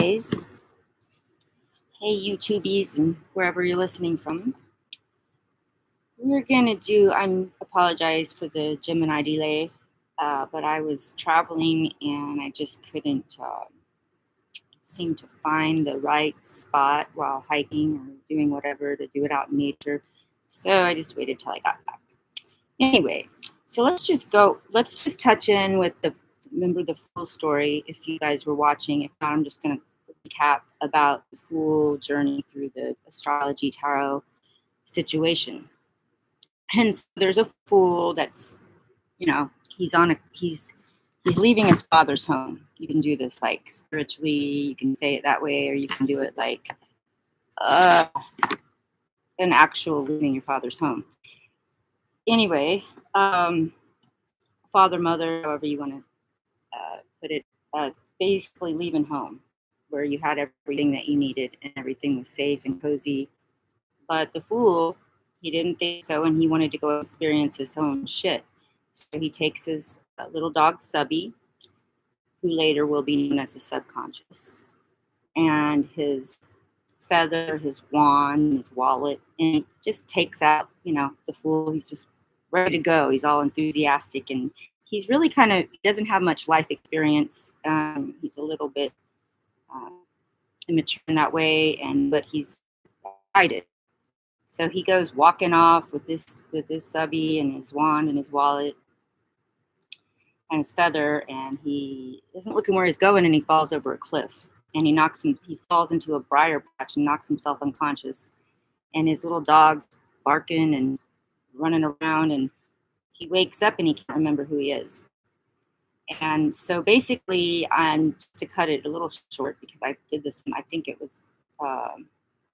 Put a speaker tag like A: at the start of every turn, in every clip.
A: guys. Hey, YouTubies, and wherever you're listening from. We're going to do, apologize for the Gemini delay, but I was traveling and I just couldn't seem to find the right spot while hiking or doing whatever to do it out in nature. So I just waited till I got back. Anyway, so let's just touch in with remember the full story if you guys were watching. If not, I'm just going to recap about the full journey through the astrology tarot situation. Hence, there's a fool that's, he's leaving his father's home. You can do this like spiritually, you can say it that way, or you can do it like an actual leaving your father's home. Anyway, father, mother, however you want to put it, basically leaving home where you had everything that you needed and everything was safe and cozy. But the fool, he didn't think so, and he wanted to go experience his own shit. So he takes his little dog, Subby, who later will be known as the subconscious, and his feather, his wand, his wallet, and he just takes out, the fool. He's just ready to go. He's all enthusiastic, and he's really he doesn't have much life experience. He's a little bit immature in that way, but he's excited. So he goes walking off with his subby and his wand and his wallet and his feather, and he isn't looking where he's going, and he falls over a cliff, and he falls into a briar patch and knocks himself unconscious, and his little dog's barking and running around, and he wakes up and he can't remember who he is. And so basically, to cut it a little short, because I did this, I think it was, I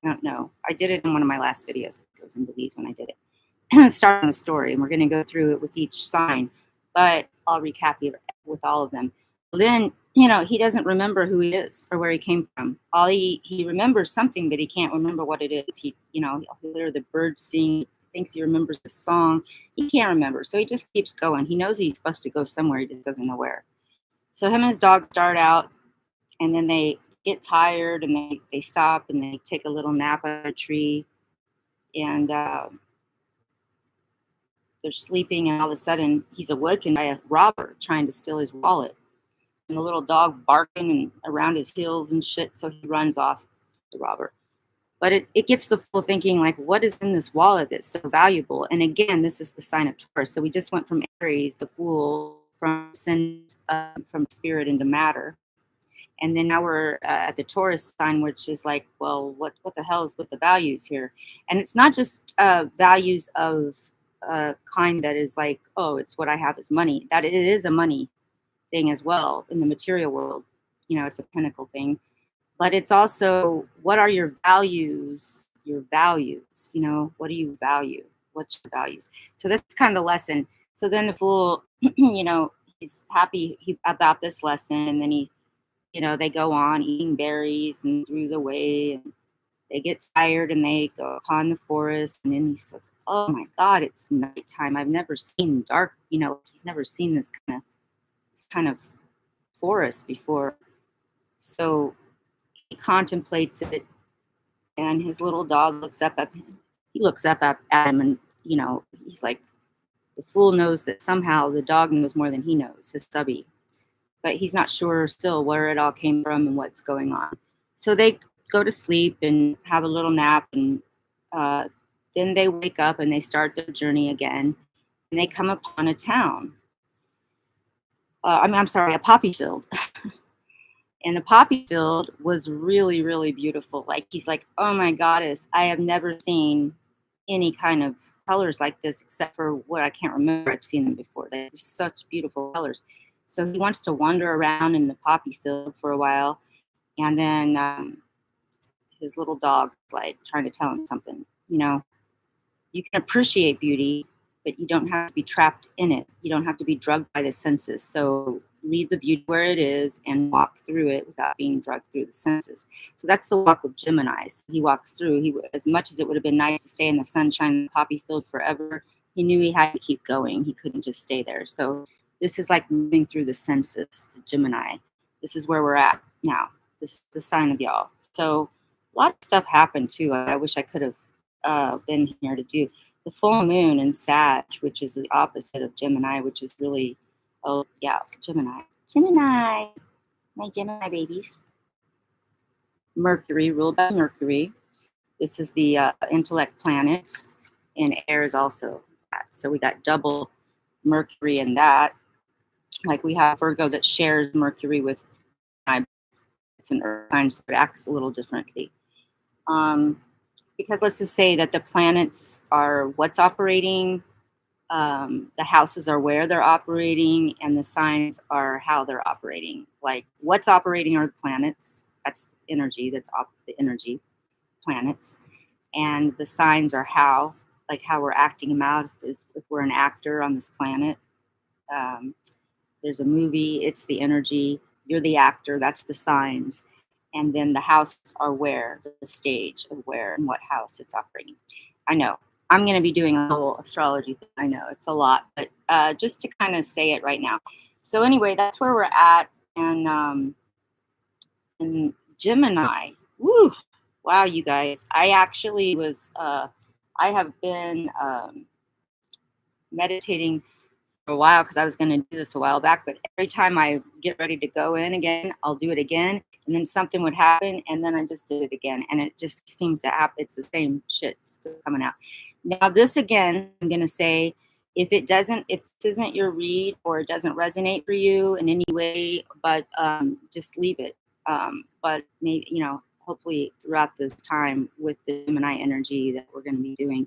A: don't know, I did it in one of my last videos. It goes into these when I did it. Start on the story, and we're going to go through it with each sign, but I'll recap it with all of them. Then, he doesn't remember who he is or where he came from. He remembers something, but he can't remember what it is. He'll hear the birds sing, thinks he remembers the song. He can't remember, so he just keeps going. He knows he's supposed to go somewhere, he just doesn't know where. So him and his dog start out, and then they get tired, and they stop, and they take a little nap on a tree, and they're sleeping, and all of a sudden he's awakened by a robber trying to steal his wallet, and the little dog barking and around his heels and shit, so he runs off the robber. But it gets the fool thinking, like, what is in this wallet that's so valuable? And again, this is the sign of Taurus. So we just went from Aries, the fool, from spirit into matter. And then now we're at the Taurus sign, which is like, well, what the hell is with the values here? And it's not just values of kind that is like, oh, it's what I have is money. That it is a money thing as well in the material world. It's a pinnacle thing. But it's also, what are your values? Your values, what do you value? What's your values? So that's kind of the lesson. So then the fool, he's happy about this lesson. And then they go on eating berries and through the way. And they get tired and they go upon the forest. And then he says, oh my God, it's nighttime. I've never seen dark. He's never seen this kind of forest before. So he contemplates it, and his little dog looks up at him. He looks up at him, and he's like, the fool knows that somehow the dog knows more than he knows, his subby, but he's not sure still where it all came from and what's going on. So they go to sleep and have a little nap, and then they wake up and they start their journey again, and they come upon a town. A poppy field. And the poppy field was really, really beautiful. Like, he's like, oh my goddess, I have never seen any kind of colors like this, except for what I can't remember. I've seen them before. They're just such beautiful colors. So he wants to wander around in the poppy field for a while. And then his little dog is like trying to tell him something. You can appreciate beauty, but you don't have to be trapped in it. You don't have to be drugged by the senses. So leave the beauty where it is and walk through it without being drugged through the senses. So that's the walk with Geminis. He walks through. As much as it would have been nice to stay in the sunshine in the poppy field forever, he knew he had to keep going. He couldn't just stay there. So this is like moving through the senses, the Gemini. This is where we're at now. the sign of y'all. So a lot of stuff happened too. I wish I could have been here to do the full moon in Sag, which is the opposite of Gemini, which is really, oh yeah, Gemini, my Gemini babies. Mercury, ruled by Mercury. This is the intellect planet, and air is also that. So we got double Mercury in that. Like we have Virgo that shares Mercury with, it's an earth sign, so it acts a little differently. Because let's just say that the planets are what's operating, the houses are where they're operating, and the signs are how they're operating. Like what's operating are the planets. That's energy. That's the energy planets, and the signs are how, like how we're acting them out. If we're an actor on this planet, there's a movie. It's the energy. You're the actor. That's the signs. And then the houses are where, the stage of where and what house it's operating. I know I'm going to be doing a whole astrology thing. I know it's a lot, but just to kind of say it right now. So anyway, that's where we're at. And Gemini, woo, wow, you guys. I actually was, I have been meditating for a while because I was going to do this a while back, but every time I get ready to go in again, I'll do it again. And then something would happen, and then I just did it again. And it just seems to happen. It's the same shit still coming out. Now, this again, I'm going to say, if this isn't your read or it doesn't resonate for you in any way, but just leave it. But maybe, hopefully throughout this time with the Gemini energy that we're going to be doing,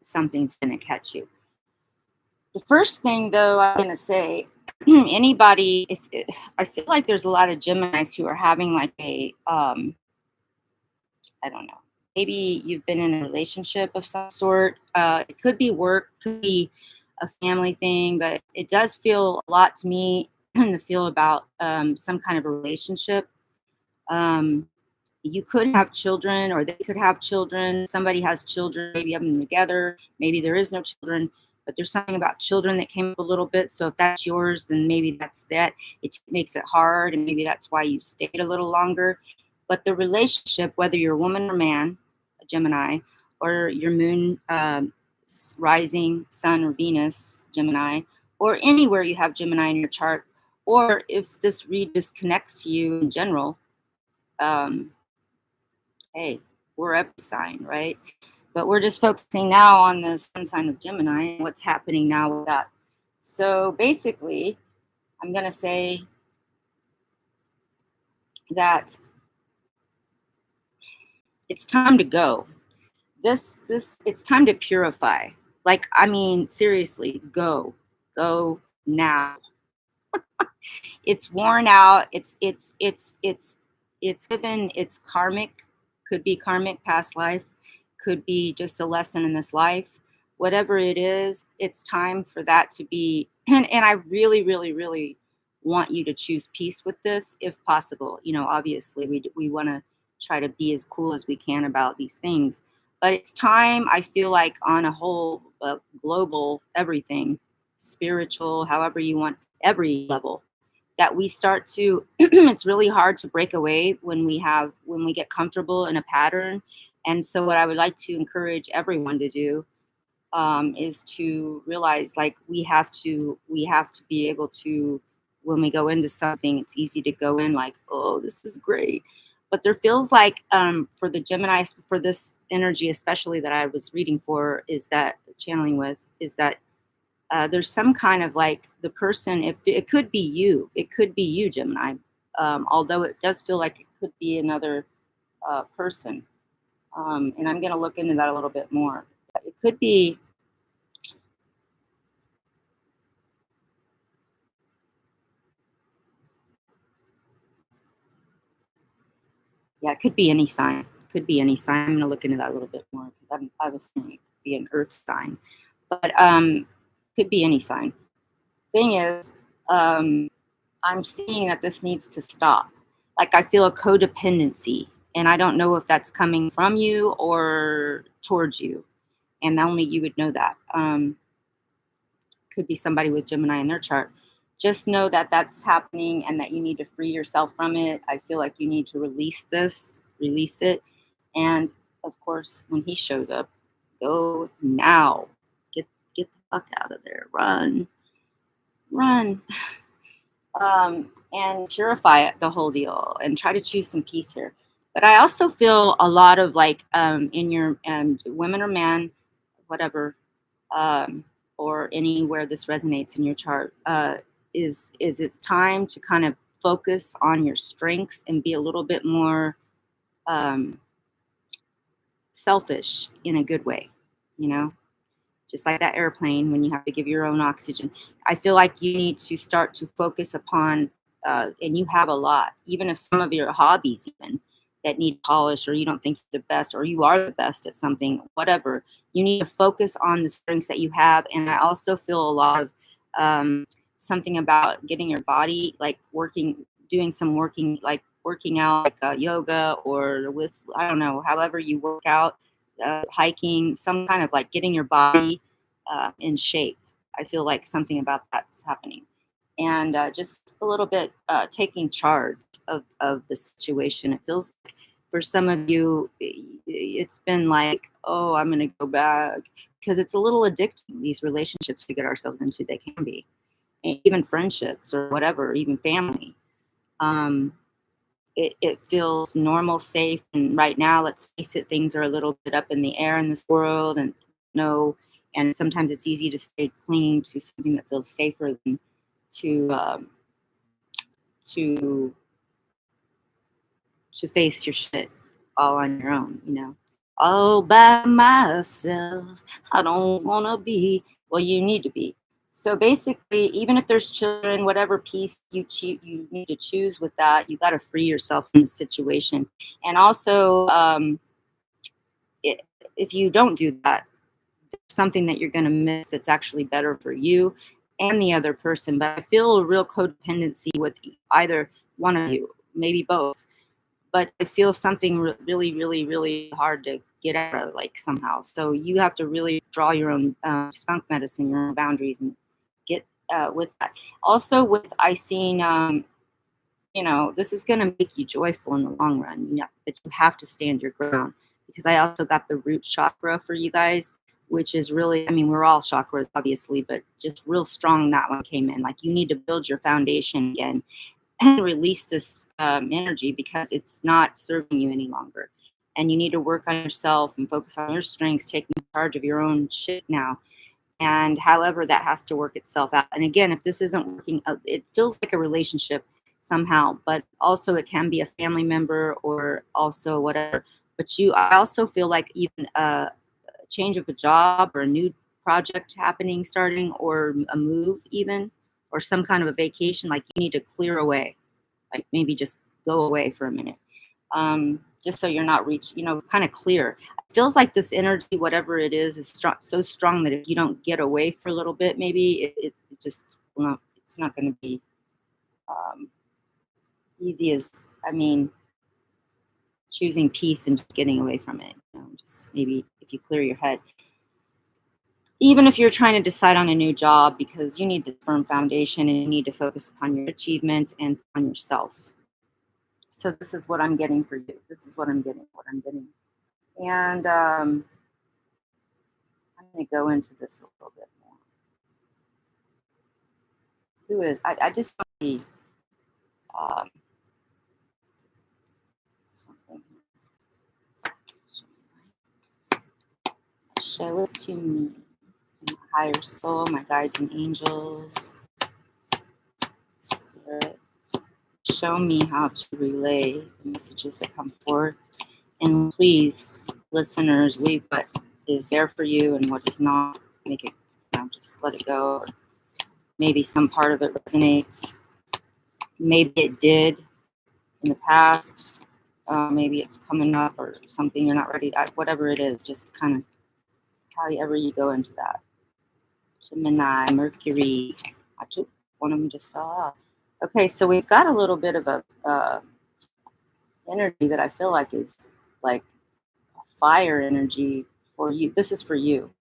A: something's going to catch you. The first thing, though, I'm going to say, anybody, I feel like there's a lot of Geminis who are having like a, I don't know, maybe you've been in a relationship of some sort. It could be work, could be a family thing, but it does feel a lot to me to feel about some kind of a relationship. You could have children, or they could have children. Somebody has children, maybe have them together. Maybe there is no children, but there's something about children that came up a little bit. So if that's yours, then maybe that's that. It makes it hard, and maybe that's why you stayed a little longer. But the relationship, whether you're a woman or man, a Gemini, or your moon, rising, sun, or Venus, Gemini, or anywhere you have Gemini in your chart, or if this read just connects to you in general, hey, we're every sign, right? But we're just focusing now on the sun sign of Gemini and what's happening now with that. So basically, I'm going to say that it's time to go. It's time to purify. Like, I mean, seriously, go now. It's worn out. It's given. It's karmic. Could be karmic past life. Could be just a lesson in this life. Whatever it is, it's time for that to be. And I really, really, really want you to choose peace with this, if possible. Obviously, we want to try to be as cool as we can about these things. But it's time, I feel like, on a whole global everything, spiritual, however you want, every level, that we start to, it's really hard to break away when we get comfortable in a pattern. And so what I would like to encourage everyone to do is to realize, like, we have to be able to, when we go into something, it's easy to go in like, oh, this is great. But there feels like for the Gemini, for this energy, especially that I was reading for, is that channeling with, is that there's some kind of like the person, if it could be you, Gemini, although it does feel like it could be another person. And I'm going to look into that a little bit more. It could be, yeah, it could be any sign. Could be any sign. I'm going to look into that a little bit more because I was saying it could be an earth sign, but could be any sign. Thing is, I'm seeing that this needs to stop. Like, I feel a codependency, and I don't know if that's coming from you or towards you, and only you would know that. Could be somebody with Gemini in their chart. just know that that's happening and that you need to free yourself from it. I feel like you need to release it. And of course, when he shows up, go now. Get get the fuck out of there. Run. And purify it, the whole deal, and try to choose some peace here. But I also feel a lot of like in your women or man, whatever, um, or anywhere this resonates in your chart, is it's time to kind of focus on your strengths and be a little bit more um, selfish in a good way, you know, just like that airplane when you have to give your own oxygen. I feel like you need to start to focus upon, and you have a lot, even if some of your hobbies, even that need polish, or you don't think you're the best, or you are the best at something, whatever, you need to focus on the strengths that you have. And I also feel a lot of something about getting your body like working, doing some working, like working out, like yoga, or with, I don't know, however you work out, hiking, some kind of like getting your body in shape. I feel like something about that's happening. And just a little bit taking charge of the situation. It feels like for some of you, it's been like, oh, I'm going to go back. Because it's a little addicting, these relationships we get ourselves into. They can be. And even friendships or whatever, even family. Um, it feels normal, safe, and right now, let's face it, things are a little bit up in the air in this world, and no, and sometimes it's easy to stay clinging to something that feels safer than to to to face your shit all on your own, you know. All by myself, I don't wanna be. Well, you need to be. So basically, even if there's children, whatever piece you need to choose with that, you got to free yourself from the situation. And also, I if you don't do that, there's something that you're going to miss that's actually better for you and the other person. But I feel a real codependency with either one of you, maybe both. But I feel something really, really, really hard to get out of, like somehow. So you have to really draw your own skunk medicine, your own boundaries, and get with that. Also, with I seen, you know, this is going to make you joyful in the long run. You know, but you have to stand your ground, because I also got the root chakra for you guys, which is really, I mean, we're all chakras, obviously, but just real strong. That one came in. Like you need to build your foundation again and release this energy, because it's not serving you any longer. And you need to work on yourself and focus on your strengths, taking charge of your own shit now. And however, that has to work itself out. And again, if this isn't working out, it feels like a relationship somehow, but also it can be a family member or also whatever. But I also feel like even a change of a job or a new project happening, starting, or a move even, or some kind of a vacation, like you need to clear away, like maybe just go away for a minute, just so you're not you know, kind of clear. It feels like this energy, whatever it is strong, so strong that if you don't get away for a little bit, maybe it just, well, it's not going to be um, easy as, I mean, choosing peace and just getting away from it. You know, just maybe if you clear your head. Even if you're trying to decide on a new job, because you need the firm foundation and you need to focus upon your achievements and on yourself. So this is what I'm getting for you. This is what I'm getting. And I'm going to go into this a little bit more. Who is? I just see um, something. Show it to me. My higher soul, my guides and angels, spirit. Show me how to relay the messages that come forth. And please, listeners, leave what is there for you and what is not. Make it, you know, just let it go. Or maybe some part of it resonates. Maybe it did in the past. Maybe it's coming up or something you're not ready to, whatever it is, just kind of however you go into that. Gemini, Mercury. One of them just fell out. Okay, so we've got a little bit of a energy that I feel like is like fire energy for you. This is for you.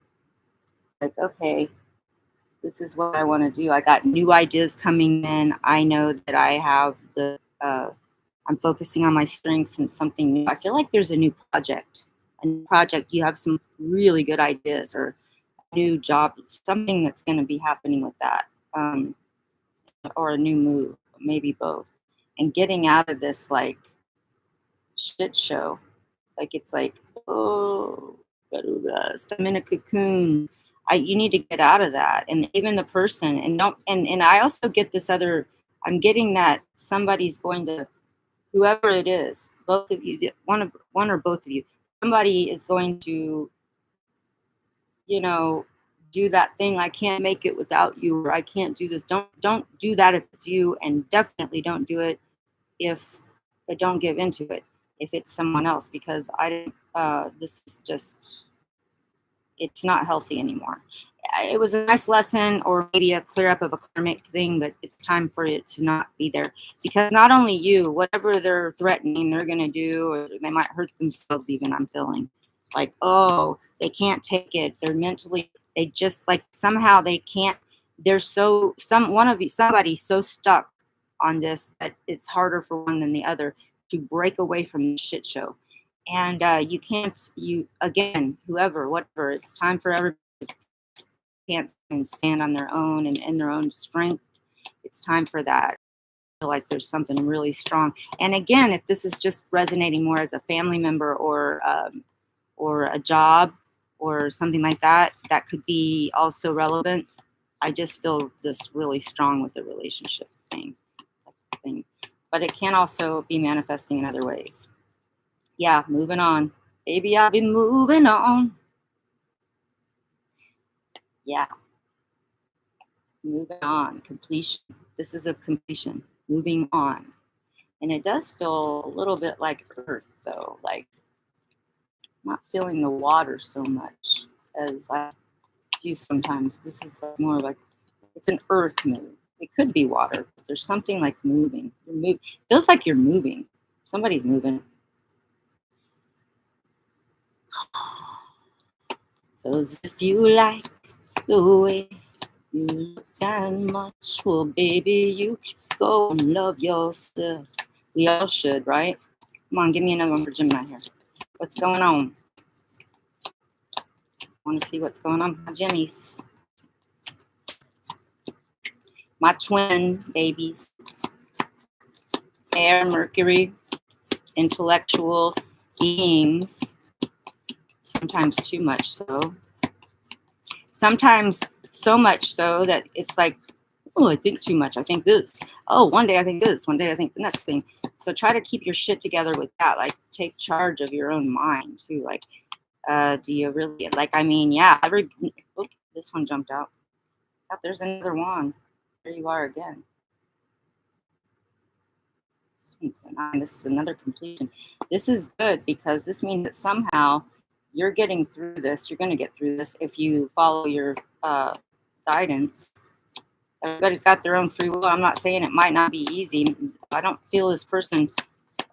A: Like, okay, This is what I want to do. I got new ideas coming in. I know that I have I'm focusing on my strengths and something new. I feel like there's a new project. A new project. You have some really good ideas or a new job, something that's going to be happening with that, or a new move, maybe both. And getting out of this like shit show. Like it's like, oh, gotta rest. I'm in a cocoon. You need to get out of that. And even the person, and don't, and I also get this other. I'm getting that somebody's going to, whoever it is, both of you, one or both of you, somebody is going to, you know, do that thing. I can't make it without you, or I can't do this. Don't do that if it's you, and definitely don't do it if, but don't give into it if it's someone else, because I didn't. This is just, it's not healthy anymore. It was a nice lesson, or maybe a clear up of a karmic thing, but it's time for it to not be there, because not only you, whatever they're threatening, they're gonna do, or they might hurt themselves. Even I'm feeling like, oh, they can't take it. They're mentally, they just like somehow they can't. They're so one of you, somebody's so stuck on this that it's harder for one than the other to break away from the shit show. And you can't, you again, whoever, whatever, it's time for everybody to can't and stand on their own and in their own strength. It's time for that. I feel like there's something really strong. And again, if this is just resonating more as a family member, or a job or something like that, that could be also relevant. I just feel this really strong with the relationship thing. But it can also be manifesting in other ways. Yeah, moving on. Baby, I'll be moving on. Yeah, moving on. Completion. This is a completion. Moving on. And it does feel a little bit like earth, though. Like, not feeling the water so much as I do sometimes. This is like more like, it's an earth move. It could be water, but there's something like moving. Feels like you're moving. Somebody's moving. Cause if you like the way you look that much, well, baby, you should go and love yourself. We all should, right? Come on, give me another one for Gemini here. What's going on? Want to see what's going on with my Gemmies? My twin babies. Air, Mercury, intellectual beings. Sometimes too much so. Sometimes so much so that it's like, oh, I think too much. I think this. Oh, one day I think this. One day I think the next thing. So try to keep your shit together with that. Like, take charge of your own mind too. Like, do you really, like, I mean, yeah, this one jumped out. Oh, there's another one. There you are again. This is another completion. This is good because this means that somehow you're getting through this. You're going to get through this if you follow your guidance. Everybody's got their own free will. I'm not saying it might not be easy. I don't feel this person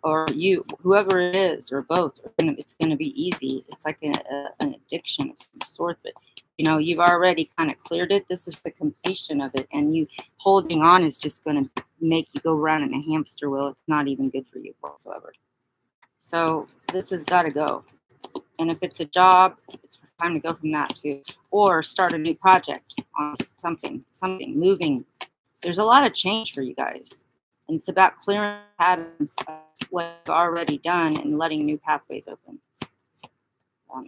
A: or you, whoever it is, or both, it's going to be easy. It's like an addiction of some sort, but you've already kind of cleared it. This is the completion of it, and you holding on is just going to make you go around in a hamster wheel. It's not even good for you whatsoever. So this has got to go. And if it's a job, it's time to go from that too, or start a new project on something moving. There's a lot of change for you guys, and it's about clearing patterns of what you've already done and letting new pathways open.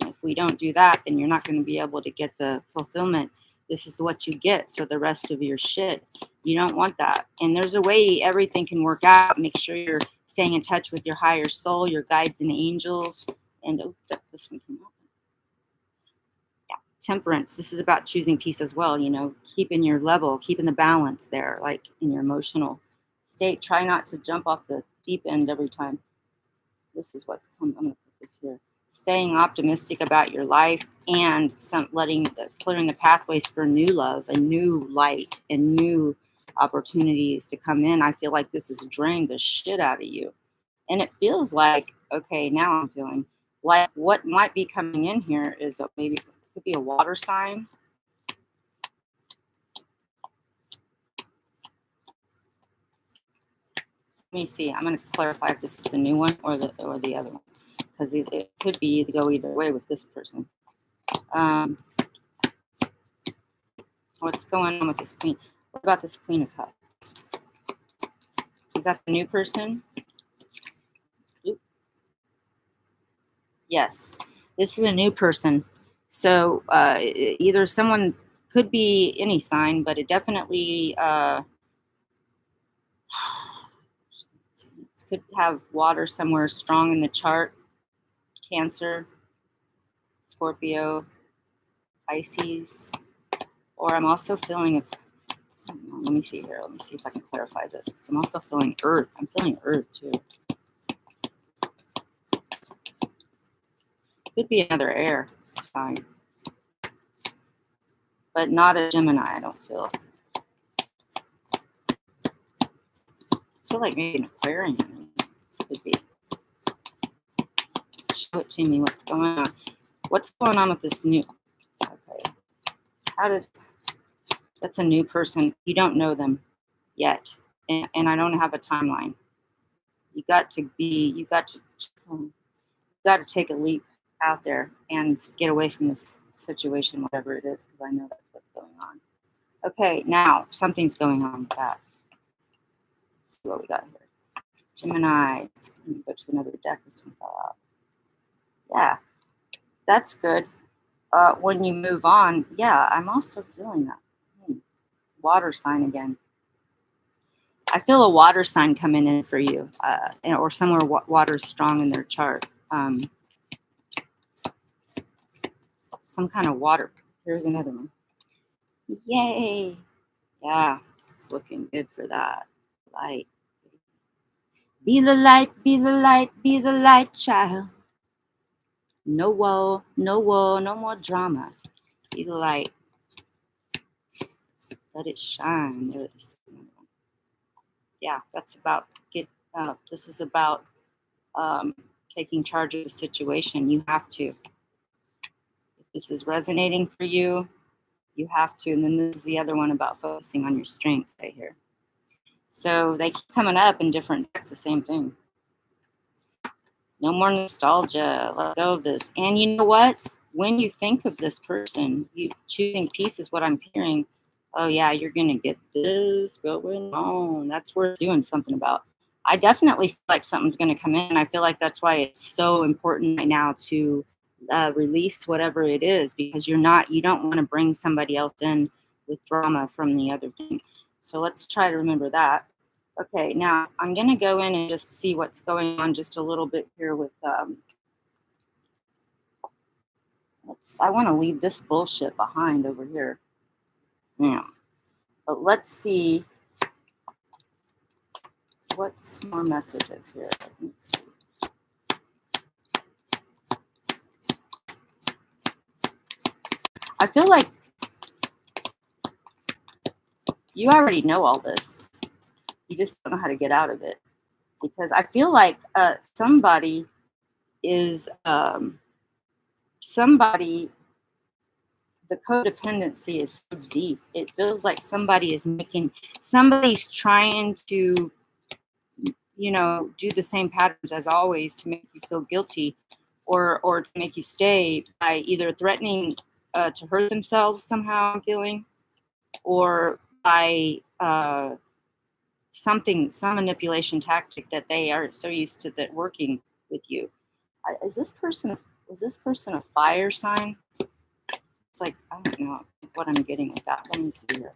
A: If we don't do that, then you're not going to be able to get the fulfillment. This is what you get for the rest of your shit. You don't want that. And there's a way everything can work out. Make sure you're staying in touch with your higher soul, your guides and angels. And this one came up. Yeah, temperance. This is about choosing peace as well. Keeping your level, keeping the balance there, like in your emotional state. Try not to jump off the deep end every time. This is what's coming. I'm going to put this here. Staying optimistic about your life and clearing the pathways for new love and new light and new opportunities to come in. I feel like this has drained the shit out of you. And it feels like, okay, now I'm feeling like what might be coming in here is maybe it could be a water sign. Let me see. I'm going to clarify if this is the new one or the other one, because it could be go either way with this person. What's going on with this queen? What about this Queen of Cups? Is that the new person? Oop. Yes, this is a new person. So either someone could be any sign, but it definitely could have water somewhere strong in the chart. Cancer, Scorpio, Pisces, or I'm also feeling, let me see here. Let me see if I can clarify this, because I'm also feeling Earth. I'm feeling Earth too. Could be another air sign, but not a Gemini, I don't feel. I feel like maybe an Aquarian could be. Show it to me. What's going on? What's going on with this new? Okay. That's a new person. You don't know them yet. And I don't have a timeline. You got to take a leap out there and get away from this situation, whatever it is, because I know that's what's going on. Okay, now something's going on with that. Let's see what we got here. Gemini. Let me go to another deck. This one fell out. Yeah, that's good. When you move on, yeah, I'm also feeling that. Water sign again. I feel a water sign coming in for you, or somewhere water's strong in their chart. Some kind of water. Here's another one. Yay! Yeah, it's looking good for that. Light. Be the light, be the light, be the light, child. No woe, no woe, no more drama. Be the light. Let it shine. There it is. Yeah, that's about this is about taking charge of the situation. You have to. If this is resonating for you, you have to. And then this is the other one about focusing on your strength right here. So they keep coming up in different decks, the same thing. No more nostalgia. Let go of this. And you know what? When you think of this person, you choosing peace is what I'm hearing. Oh yeah, you're gonna get this going on. That's worth doing something about. I definitely feel like something's gonna come in. I feel like that's why it's so important right now to release whatever it is, because you don't want to bring somebody else in with drama from the other thing. So let's try to remember that. Okay, now I'm going to go in and just see what's going on just a little bit here with, I want to leave this bullshit behind over here. Yeah, but let's see what's more messages here. Let's see. I feel like you already know all this. You just don't know how to get out of it, because I feel like somebody is the codependency is so deep. It feels like somebody's trying to, do the same patterns as always to make you feel guilty, or to make you stay by either threatening to hurt themselves somehow, I'm feeling, or by some manipulation tactic that they are so used to that working with you. Was this person a fire sign? It's like, I don't know what I'm getting with that. Let me see here.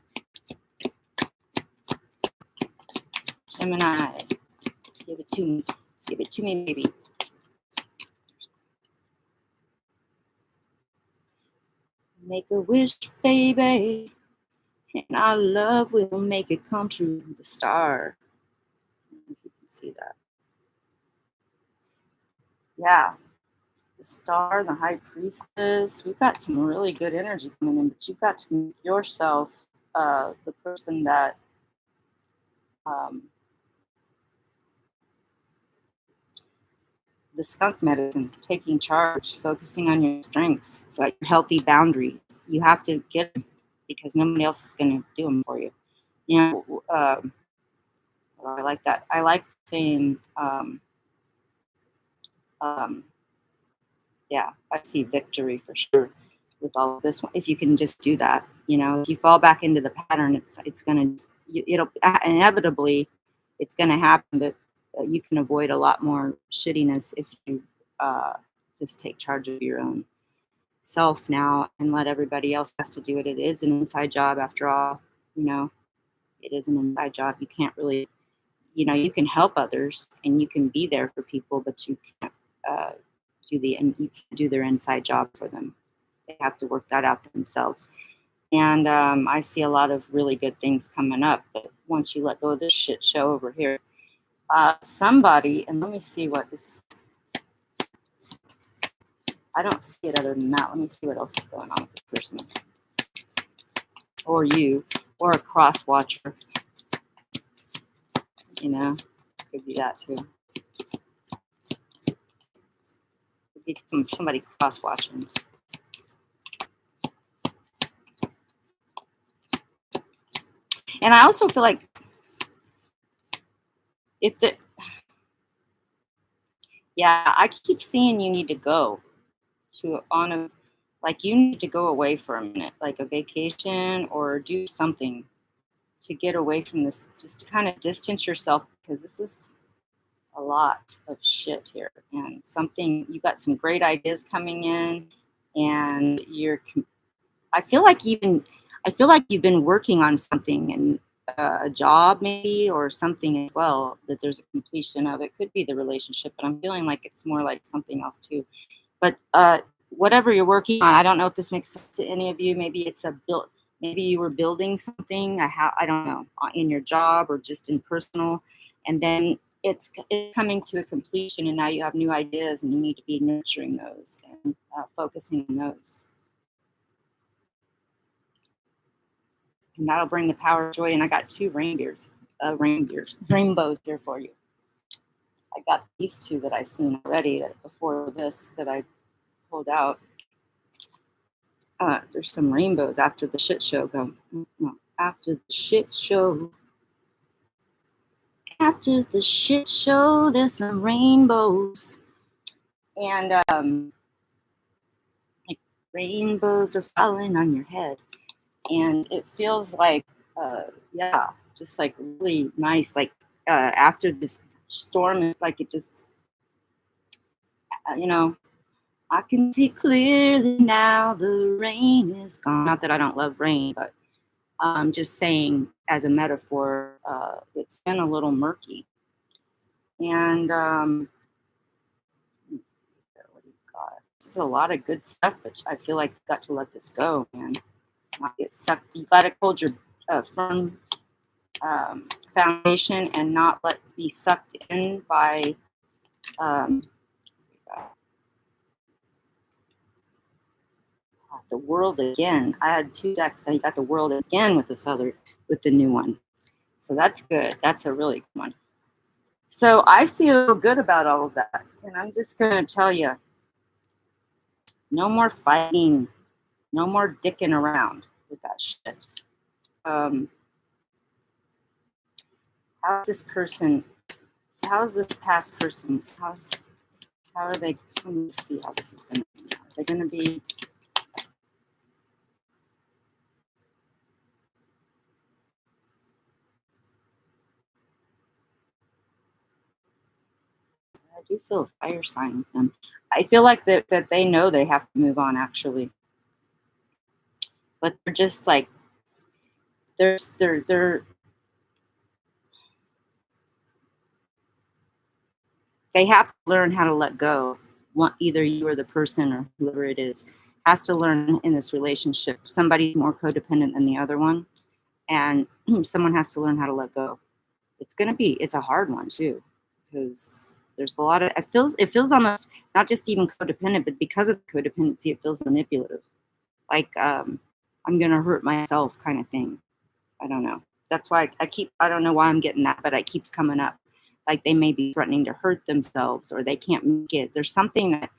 A: Gemini, give it to me. Give it to me, baby. Make a wish, baby, and our love will make it come true. The star. I don't know if you can see that. Yeah. The star, the high priestess. We've got some really good energy coming in, but you've got to make yourself the person that the skunk medicine, taking charge, focusing on your strengths, like healthy boundaries. You have to get them, because nobody else is going to do them for you. Let's I like that. I like saying, yeah, I see victory for sure with all of this one. If you can just do that, you know, if you fall back into the pattern, it's gonna, it'll inevitably, it's gonna happen. But you can avoid a lot more shittiness if you uh, just take charge of your own self now and let everybody else has to do it. It is an inside job after all. You know, it is an inside job. You can't really, you know, you can help others and you can be there for people, but you can't uh, you can't do their inside job for them. They have to work that out themselves. And I see a lot of really good things coming up. But once you let go of this shit show over here, somebody, and let me see what this is. I don't see it other than that. Let me see what else is going on with this person. Or you, or a cross watcher. You know, could be that too. Could be somebody cross watching. And I also feel like if the, yeah, I keep seeing you need to go to on a, like you need to go away for a minute, like a vacation or do something to get away from this, just to kind of distance yourself because this is a lot of shit here and something, you got some great ideas coming in and I feel like you've been working on something and a job maybe or something as well that there's a completion of. It could be the relationship, but I'm feeling like it's more like something else too. But whatever you're working on, I don't know if this makes sense to any of you. Maybe it's a build. Maybe you were building something. I don't know, in your job or just in personal, and then it's coming to a completion, and now you have new ideas, and you need to be nurturing those and focusing on those. And that'll bring the power of joy. And I got two rainbows here for you. I got these two that I seen already that before this that I pulled out. There's some rainbows after the shit show. After the shit show. After the shit show, there's some rainbows. And like rainbows are falling on your head. And it feels like, yeah, just like really nice. Like after this storm, like it just, you know, I can see clearly now the rain is gone. Not that I don't love rain, but I'm just saying as a metaphor, it's been a little murky. And what do you got? This is a lot of good stuff, but I feel like you've got to let this go, man. Not get sucked. You got to hold your firm foundation and not be sucked in by the world again. I had two decks and you got the world again with the new one. So that's good. That's a really good one. So I feel good about all of that. And I'm just going to tell you, no more fighting, no more dicking around with that shit. How's this past person, how are they, let me see how this is going to be. Are they going to be, I do feel a fire sign with them. I feel like that they know they have to move on actually. But they're just like, they're they have to learn how to let go. Either you or the person or whoever it is has to learn in this relationship. Somebody's more codependent than the other one, and someone has to learn how to let go. It's a hard one too, because there's a lot of it feels almost not just even codependent, but because of codependency, it feels manipulative, like I'm gonna hurt myself kind of thing. I don't know. That's why I don't know why I'm getting that, but it keeps coming up. Like they may be threatening to hurt themselves or they can't make it. There's something that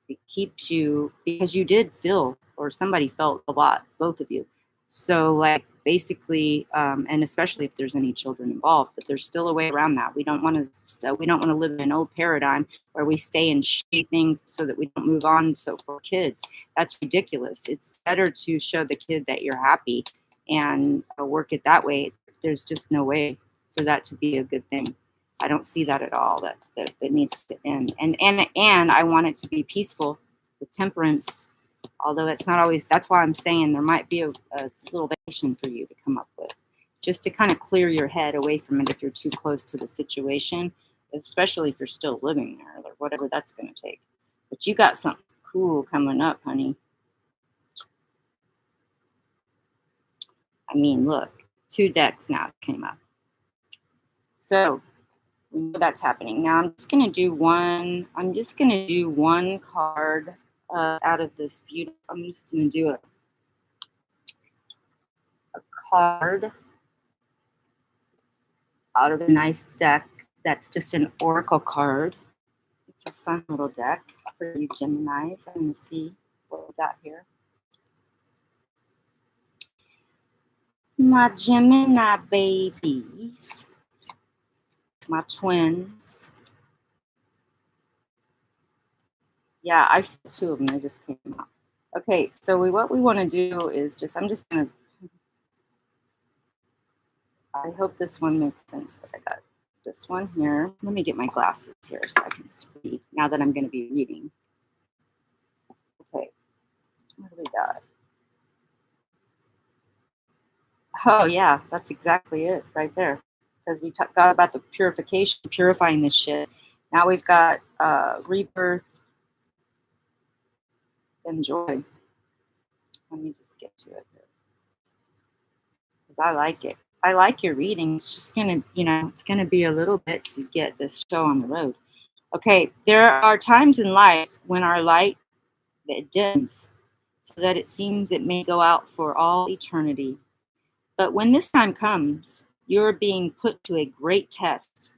A: it keeps you, because you did feel, or somebody felt a lot, both of you So, like, basically, and especially if there's any children involved, but there's still a way around that. We don't want to live in an old paradigm where we stay in shitty things so that we don't move on. So for kids, that's ridiculous. It's better to show the kid that you're happy and work it that way. There's just no way for that to be a good thing. I don't see that at all. That it needs to end. And I want it to be peaceful with temperance, although it's not always. That's why I'm saying there might be a little vacation for you to come up with, just to kind of clear your head away from it if you're too close to the situation, especially if you're still living there or whatever that's going to take. But you got something cool coming up, honey. I mean, look, 2 decks now came up. So we know that's happening. Now I'm just gonna do one. I'm just gonna do one card out of this beautiful. I'm just gonna do a card out of a nice deck. That's just an oracle card. It's a fun little deck for you Geminis. I'm gonna see what we got here. My Gemini babies, my twins. Yeah, I feel 2 of them. They just came out. Okay, so what we want to do is I'm just gonna. I hope this one makes sense. But I got this one here. Let me get my glasses here so I can read. Now that I'm going to be reading. Okay, what do we got? Oh yeah, that's exactly it right there. Because we got about the purification, purifying this shit. Now we've got rebirth and joy. Let me just get to it here. Because I like it. I like your reading. It's just gonna, it's gonna be a little bit to get this show on the road. Okay, there are times in life when our light that dims, so that it seems it may go out for all eternity. But when this time comes, you're being put to a great test.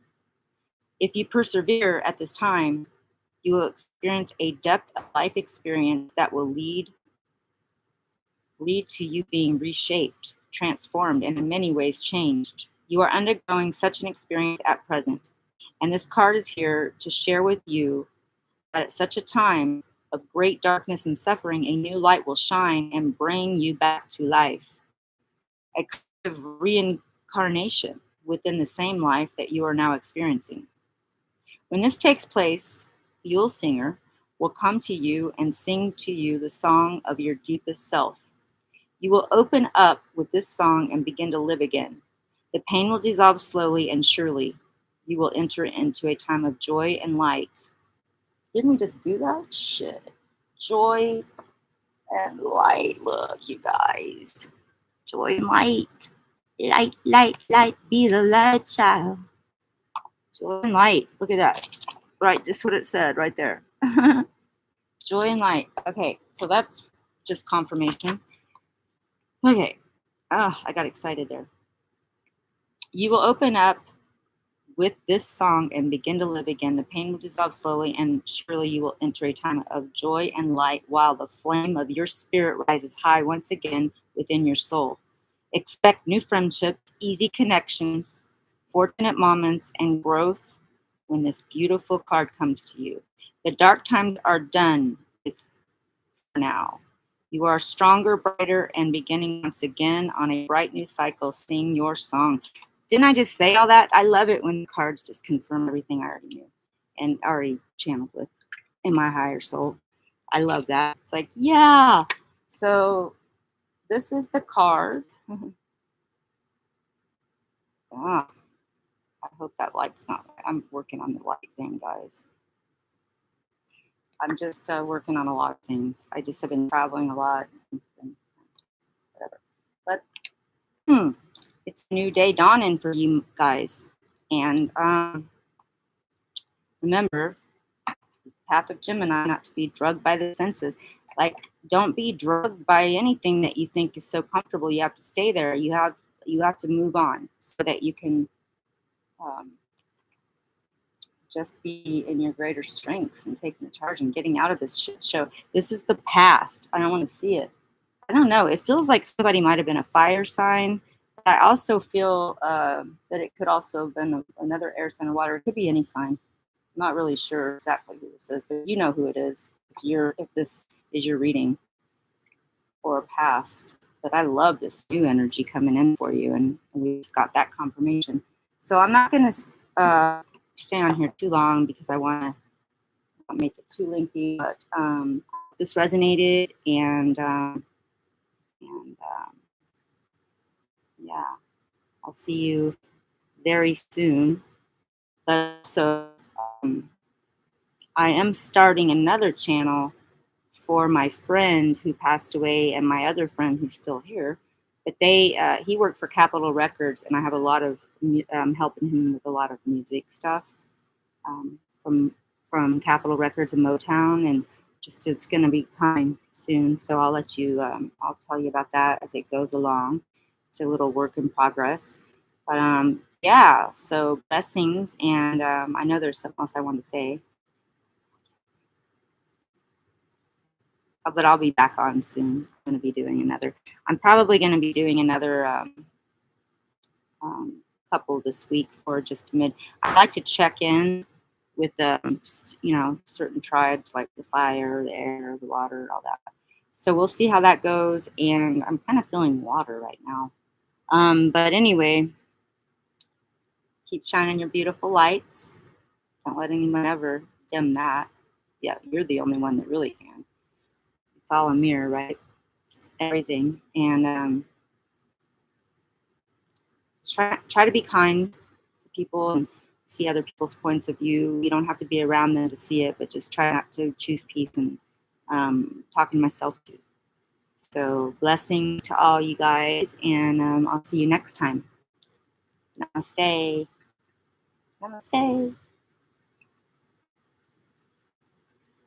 A: If you persevere at this time, you will experience a depth of life experience that will lead to you being reshaped, transformed, and in many ways changed. You are undergoing such an experience at present, and this card is here to share with you that at such a time of great darkness and suffering, a new light will shine and bring you back to life. A kind of reincarnation within the same life that you are now experiencing. When this takes place, the Yule Singer will come to you and sing to you the song of your deepest self. You will open up with this song and begin to live again. The pain will dissolve slowly and surely. You will enter into a time of joy and light. Didn't we just do that? Shit. Joy and light. Look, you guys. Joy and light. Light, light, light. Be the light child. Joy and light. Look at that. Right, that's what it said right there. Joy and light. Okay, so that's just confirmation. Okay. I got excited there. You will open up with this song and begin to live again. The pain will dissolve slowly, and surely you will enter a time of joy and light while the flame of your spirit rises high once again within your soul. Expect new friendships, easy connections, fortunate moments, and growth when this beautiful card comes to you. The dark times are done with for now. You are stronger, brighter, and beginning once again on a bright new cycle. Sing your song. Didn't I just say all that? I love it when cards just confirm everything I already knew and already channeled with in my higher soul. I love that. It's like, yeah. So this is the card. I hope that light's not. I'm working on the light thing, guys. I'm just working on a lot of things. I just have been traveling a lot. It's been whatever. But it's a new day dawning for you guys. And remember, the path of Gemini, not to be drugged by the senses. Like, don't be drugged by anything that you think is so comfortable. You have to stay there. You have to move on so that you can just be in your greater strengths and taking the charge and getting out of this shit show. This is the past. I don't want to see it. I don't know. It feels like somebody might have been a fire sign. But I also feel that it could also have been another air sign or water. It could be any sign. I'm not really sure exactly who this is, but you know who it is if this is your reading or past. But I love this new energy coming in for you, and we just got that confirmation. So I'm not going to stay on here too long because I want to not make it too lengthy. But this resonated, and yeah, I'll see you very soon. But so I am starting another channel for my friend who passed away and my other friend who's still here. But he worked for Capitol Records, and I have a lot of helping him with a lot of music stuff um, from Capitol Records and Motown, and just it's going to be coming soon. So I'll let you. I'll tell you about that as it goes along. It's a little work in progress, but yeah. So blessings, and I know there's something else I want to say. But I'll be back on soon. I'm going to be doing another. I'm probably going to be doing another couple this week for just mid. I like to check in with certain tribes like the fire, the air, the water, all that. So we'll see how that goes. And I'm kind of feeling water right now. But anyway, keep shining your beautiful lights. Don't let anyone ever dim that. Yeah, you're the only one that really can. It's all a mirror, right? Everything. And try to be kind to people and see other people's points of view. You don't have to be around them to see it, but just try not to choose peace and talking to myself too. So blessings to all you guys, and I'll see you next time. Namaste. Namaste.